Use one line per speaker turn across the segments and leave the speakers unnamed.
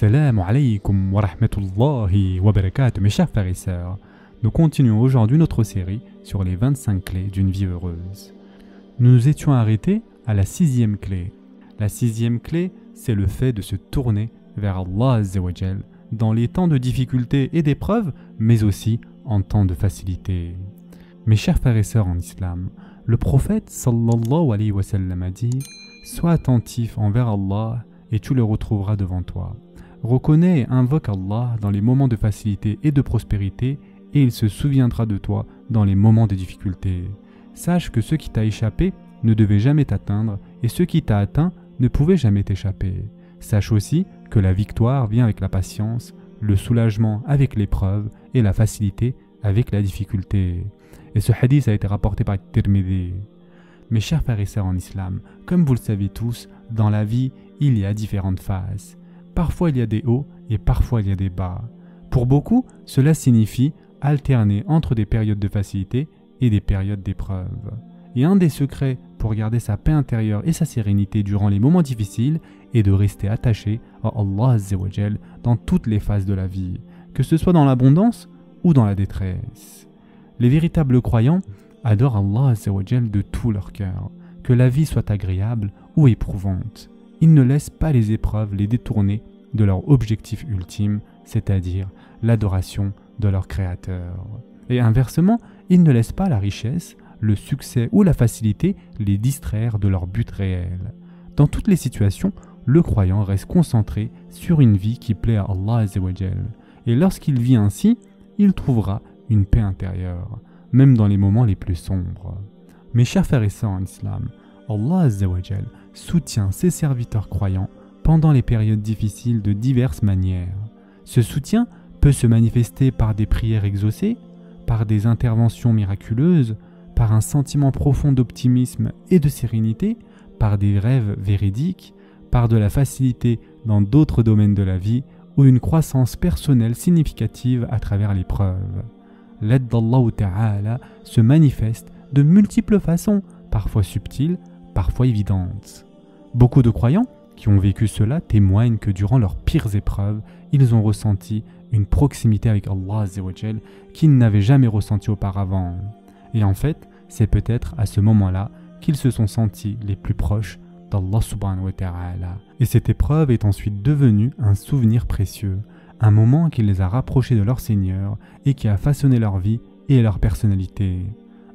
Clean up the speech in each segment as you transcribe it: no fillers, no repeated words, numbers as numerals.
Assalamu alaikum wa rahmatullahi wa barakatuh, mes chers frères et sœurs. Nous continuons aujourd'hui notre série sur les 25 clés d'une vie heureuse. Nous nous étions arrêtés à la 6e clé. La 6e clé, c'est le fait de se tourner vers Allah Azza wa Jal dans les temps de difficulté et d'épreuve, mais aussi en temps de facilité. Mes chers frères et sœurs en islam, le prophète sallallahu alayhi wa sallam a dit « Sois attentif envers Allah et tu le retrouveras devant toi. Reconnais et invoque Allah dans les moments de facilité et de prospérité et il se souviendra de toi dans les moments de difficulté. Sache que ce qui t'a échappé ne devait jamais t'atteindre et ce qui t'a atteint ne pouvait jamais t'échapper. Sache aussi que la victoire vient avec la patience, le soulagement avec l'épreuve et la facilité avec la difficulté. » Et ce hadith a été rapporté par Tirmidhi. Mes chers frères et sœurs en islam, comme vous le savez tous, dans la vie, il y a différentes phases. Parfois il y a des hauts et parfois il y a des bas. Pour beaucoup, cela signifie alterner entre des périodes de facilité et des périodes d'épreuve. Et un des secrets pour garder sa paix intérieure et sa sérénité durant les moments difficiles est de rester attaché à Allah Azza wa Jal dans toutes les phases de la vie, que ce soit dans l'abondance ou dans la détresse. Les véritables croyants adorent Allah Azza wa Jal de tout leur cœur, que la vie soit agréable ou éprouvante. Ils ne laissent pas les épreuves les détourner de leur objectif ultime, c'est-à-dire l'adoration de leur Créateur. Et inversement, ils ne laissent pas la richesse, le succès ou la facilité les distraire de leur but réel. Dans toutes les situations, le croyant reste concentré sur une vie qui plaît à Allah Azza wa Jal. Et lorsqu'il vit ainsi, il trouvera une paix intérieure, même dans les moments les plus sombres. Mes chers frères et sœurs en islam, Allah Azza wa Jal soutient ses serviteurs croyants pendant les périodes difficiles de diverses manières. Ce soutien peut se manifester par des prières exaucées, par des interventions miraculeuses, par un sentiment profond d'optimisme et de sérénité, par des rêves véridiques, par de la facilité dans d'autres domaines de la vie ou une croissance personnelle significative à travers l'épreuve. L'aide d'Allah Ta'ala se manifeste de multiples façons, parfois subtiles, parfois évidentes. Beaucoup de croyants qui ont vécu cela témoignent que durant leurs pires épreuves, ils ont ressenti une proximité avec Allah Azza wa Jal qu'ils n'avaient jamais ressentie auparavant. Et en fait, c'est peut-être à ce moment-là qu'ils se sont sentis les plus proches d'Allah subhanahu wa ta'ala. Et cette épreuve est ensuite devenue un souvenir précieux, un moment qui les a rapprochés de leur Seigneur et qui a façonné leur vie et leur personnalité.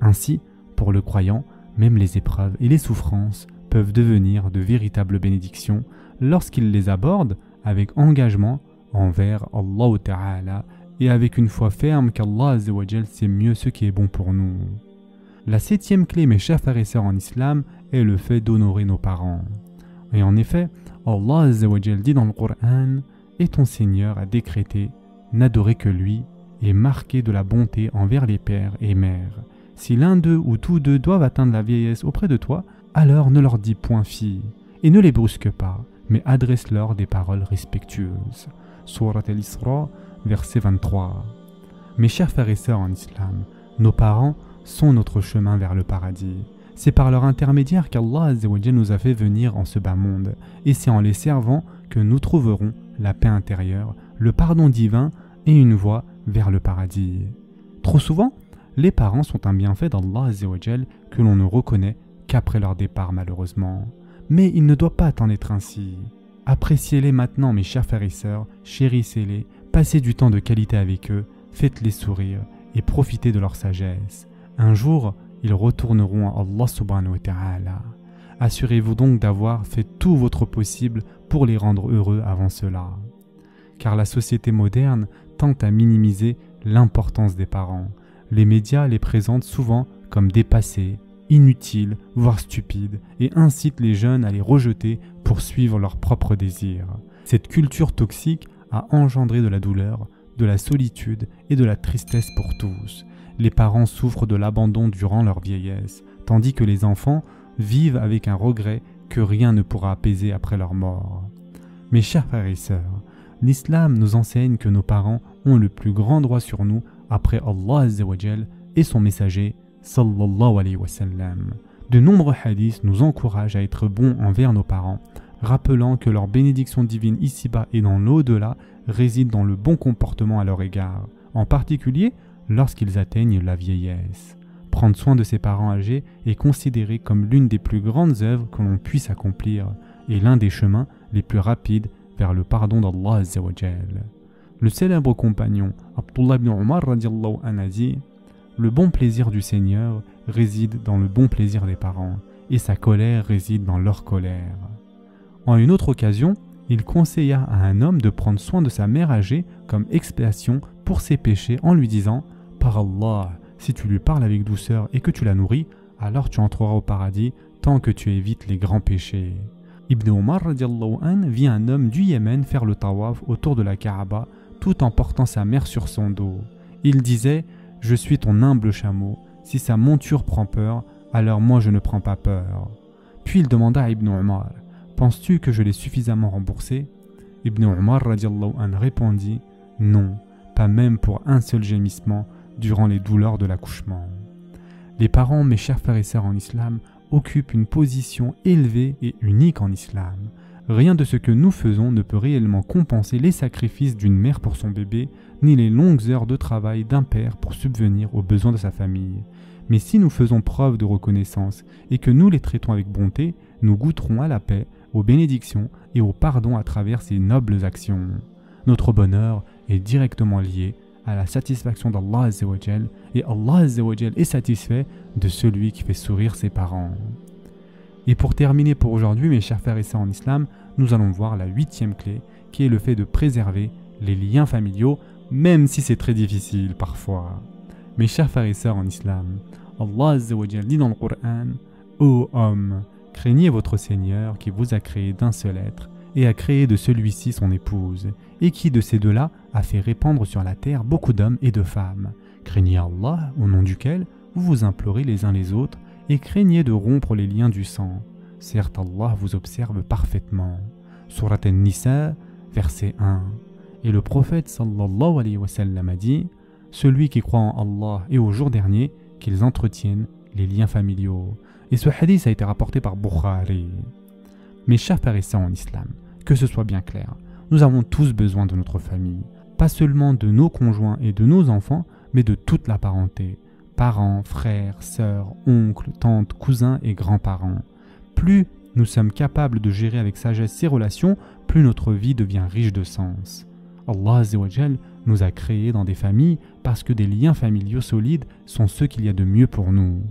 Ainsi, pour le croyant, même les épreuves et les souffrances peuvent devenir de véritables bénédictions lorsqu'il les aborde avec engagement envers Allah Ta'ala et avec une foi ferme qu'Allah Azza wa Jal sait mieux ce qui est bon pour nous. La 7e clé, mes chers frères et sœurs en islam, est le fait d'honorer nos parents. Et en effet, Allah Azza wa Jal dit dans le Coran « Et ton Seigneur a décrété, n'adorez que lui et marquez de la bonté envers les pères et mères. Si l'un d'eux ou tous deux doivent atteindre la vieillesse auprès de toi, alors ne leur dis point fille, et ne les brusque pas, mais adresse-leur des paroles respectueuses. » Surat al-Isra, verset 23. Mes chers frères et sœurs en islam, nos parents sont notre chemin vers le paradis. C'est par leur intermédiaire qu'Allah Azza wa Jal nous a fait venir en ce bas monde, et c'est en les servant que nous trouverons la paix intérieure, le pardon divin et une voie vers le paradis. Trop souvent, les parents sont un bienfait d'Allah Azza wa Jal que l'on ne reconnaît qu'après leur départ malheureusement. Mais il ne doit pas en être ainsi. Appréciez-les maintenant mes chers frères et sœurs, chérissez-les, passez du temps de qualité avec eux, faites-les sourire et profitez de leur sagesse. Un jour, ils retourneront à Allah subhanahu wa ta'ala. Assurez-vous donc d'avoir fait tout votre possible pour les rendre heureux avant cela. Car la société moderne tente à minimiser l'importance des parents. Les médias les présentent souvent comme dépassés, inutiles, voire stupides, et incitent les jeunes à les rejeter pour suivre leurs propres désirs. Cette culture toxique a engendré de la douleur, de la solitude et de la tristesse pour tous. Les parents souffrent de l'abandon durant leur vieillesse, tandis que les enfants vivent avec un regret que rien ne pourra apaiser après leur mort. Mes chers frères et sœurs, l'islam nous enseigne que nos parents ont le plus grand droit sur nous après Allah Azza wa Jal et son messager sallallahu alayhi wa sallam. De nombreux hadiths nous encouragent à être bons envers nos parents, rappelant que leur bénédiction divine ici-bas et dans l'au-delà réside dans le bon comportement à leur égard, en particulier lorsqu'ils atteignent la vieillesse. Prendre soin de ses parents âgés est considéré comme l'une des plus grandes œuvres que l'on puisse accomplir et l'un des chemins les plus rapides vers le pardon d'Allah Azza wa Jal. Le célèbre compagnon Abdullah ibn Umar radiallahu anhu a dit « Le bon plaisir du Seigneur réside dans le bon plaisir des parents et sa colère réside dans leur colère. » En une autre occasion, il conseilla à un homme de prendre soin de sa mère âgée comme expiation pour ses péchés en lui disant « Par Allah, si tu lui parles avec douceur et que tu la nourris, alors tu entreras au paradis tant que tu évites les grands péchés. » Ibn Umar radiallahu anhu vit un homme du Yémen faire le tawaf autour de la Kaaba tout en portant sa mère sur son dos. Il disait « Je suis ton humble chameau, si sa monture prend peur, alors moi je ne prends pas peur. » Puis il demanda à Ibn Umar « Penses-tu que je l'ai suffisamment remboursé ?» Ibn Umar radiallahu anhu répondit « Non, pas même pour un seul gémissement durant les douleurs de l'accouchement. » Les parents, mes chers frères et sœurs en islam, occupent une position élevée et unique en islam. Rien de ce que nous faisons ne peut réellement compenser les sacrifices d'une mère pour son bébé, ni les longues heures de travail d'un père pour subvenir aux besoins de sa famille. Mais si nous faisons preuve de reconnaissance et que nous les traitons avec bonté, nous goûterons à la paix, aux bénédictions et au pardon à travers ces nobles actions. Notre bonheur est directement lié à la satisfaction d'Allah Azza wa Jal, et Allah Azza wa Jal est satisfait de celui qui fait sourire ses parents. Et pour terminer pour aujourd'hui, mes chers frères et sœurs en islam, nous allons voir la 8e clé, qui est le fait de préserver les liens familiaux, même si c'est très difficile parfois. Mes chers frères et sœurs en islam, Allah Azza wa Jal dit dans le Coran « Ô homme, craignez votre Seigneur qui vous a créé d'un seul être, et a créé de celui-ci son épouse, et qui de ces deux-là a fait répandre sur la terre beaucoup d'hommes et de femmes. Craignez Allah, au nom duquel vous vous implorez les uns les autres, et craignez de rompre les liens du sang. Certes, Allah vous observe parfaitement. » Surat An-Nisa, verset 1. Et le prophète sallallahu alayhi wa sallam a dit « Celui qui croit en Allah et au jour dernier, qu'ils entretiennent les liens familiaux. » Et ce hadith a été rapporté par Bukhari. Mes chers frères et sœurs en islam, que ce soit bien clair, nous avons tous besoin de notre famille, pas seulement de nos conjoints et de nos enfants, mais de toute la parenté, parents, frères, sœurs, oncles, tantes, cousins et grands-parents. Plus nous sommes capables de gérer avec sagesse ces relations, plus notre vie devient riche de sens. Allah Azza wa Jal nous a créés dans des familles parce que des liens familiaux solides sont ceux qu'il y a de mieux pour nous.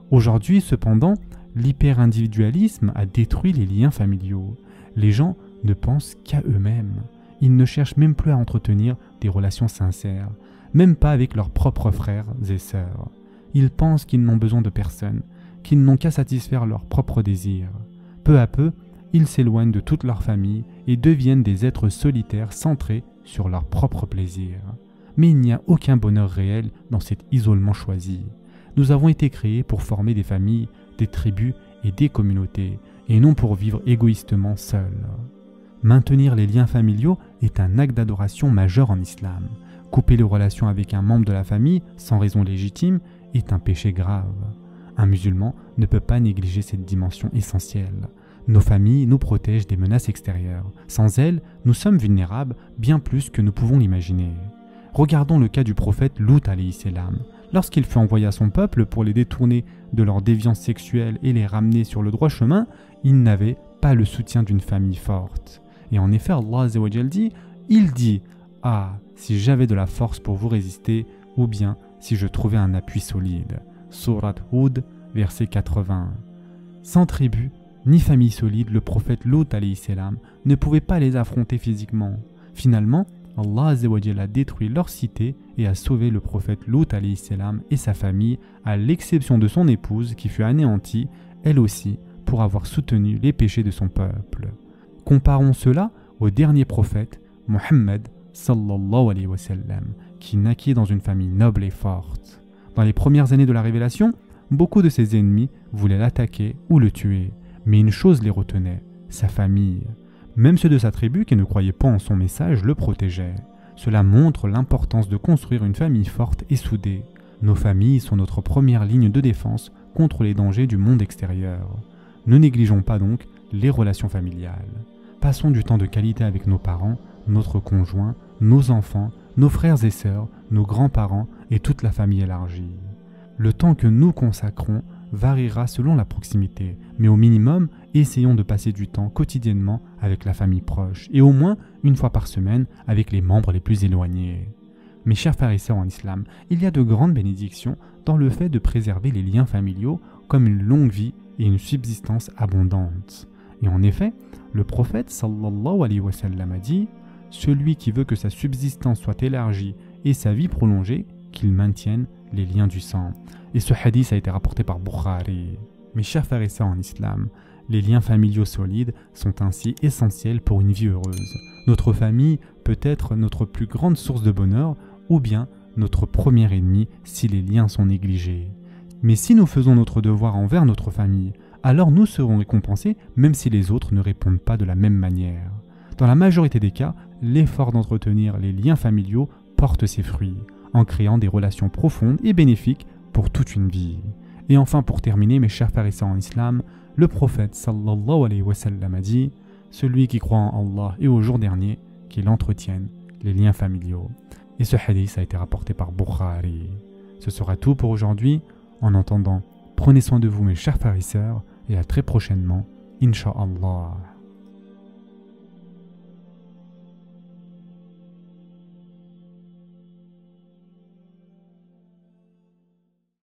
Aujourd'hui, cependant, l'hyper-individualisme a détruit les liens familiaux. Les gens ne pensent qu'à eux-mêmes. Ils ne cherchent même plus à entretenir des relations sincères, même pas avec leurs propres frères et sœurs. Ils pensent qu'ils n'ont besoin de personne, qu'ils n'ont qu'à satisfaire leurs propres désirs. Peu à peu, ils s'éloignent de toute leur famille et deviennent des êtres solitaires centrés sur leurs propres plaisirs. Mais il n'y a aucun bonheur réel dans cet isolement choisi. Nous avons été créés pour former des familles, des tribus et des communautés, et non pour vivre égoïstement seuls. Maintenir les liens familiaux est un acte d'adoration majeur en islam. Couper les relations avec un membre de la famille sans raison légitime est un péché grave. Un musulman ne peut pas négliger cette dimension essentielle. Nos familles nous protègent des menaces extérieures. Sans elles, nous sommes vulnérables bien plus que nous pouvons l'imaginer. Regardons le cas du prophète Lut alayhi salam. Lorsqu'il fut envoyé à son peuple pour les détourner de leur déviance sexuelle et les ramener sur le droit chemin, il n'avait pas le soutien d'une famille forte. Et en effet, Allah Azza wa Jal dit « Il dit, ah, si j'avais de la force pour vous résister, ou bien si je trouvais un appui solide. » Surat Hud, verset 80. Sans tribu, ni famille solide, le prophète Lut alayhi salam ne pouvait pas les affronter physiquement. Finalement, Allah Azza wa Jal a détruit leur cité et a sauvé le prophète Lut alayhi salam et sa famille, à l'exception de son épouse qui fut anéantie, elle aussi, pour avoir soutenu les péchés de son peuple. Comparons cela au dernier prophète, Muhammad sallallahu alayhi wa sallam, qui naquit dans une famille noble et forte. Dans les premières années de la révélation, beaucoup de ses ennemis voulaient l'attaquer ou le tuer, mais une chose les retenait, sa famille. Même ceux de sa tribu qui ne croyaient pas en son message le protégeaient. Cela montre l'importance de construire une famille forte et soudée. Nos familles sont notre première ligne de défense contre les dangers du monde extérieur. Ne négligeons pas donc les relations familiales. Passons du temps de qualité avec nos parents, notre conjoint, nos enfants, nos frères et sœurs, nos grands-parents et toute la famille élargie. Le temps que nous consacrons variera selon la proximité, mais au minimum, essayons de passer du temps quotidiennement avec la famille proche et au moins une fois par semaine avec les membres les plus éloignés. Mes chers frères et sœurs en islam, il y a de grandes bénédictions dans le fait de préserver les liens familiaux comme une longue vie et une subsistance abondante. Et en effet, le prophète sallallahu alayhi wa sallam a dit « Celui qui veut que sa subsistance soit élargie et sa vie prolongée, qu'il maintienne les liens du sang. » Et ce hadith a été rapporté par Bukhari. Mes chers frères et sœurs en islam, les liens familiaux solides sont ainsi essentiels pour une vie heureuse. Notre famille peut être notre plus grande source de bonheur ou bien notre premier ennemi si les liens sont négligés. Mais si nous faisons notre devoir envers notre famille, alors nous serons récompensés même si les autres ne répondent pas de la même manière. Dans la majorité des cas, l'effort d'entretenir les liens familiaux porte ses fruits, en créant des relations profondes et bénéfiques pour toute une vie. Et enfin, pour terminer, mes chers frères et sœurs en islam, le prophète sallallahu alayhi wa sallam a dit « Celui qui croit en Allah et au jour dernier, qu'il entretienne les liens familiaux. » Et ce hadith a été rapporté par Bukhari. Ce sera tout pour aujourd'hui. En attendant, prenez soin de vous mes chers frères et sœurs et à très prochainement, Inch'Allah.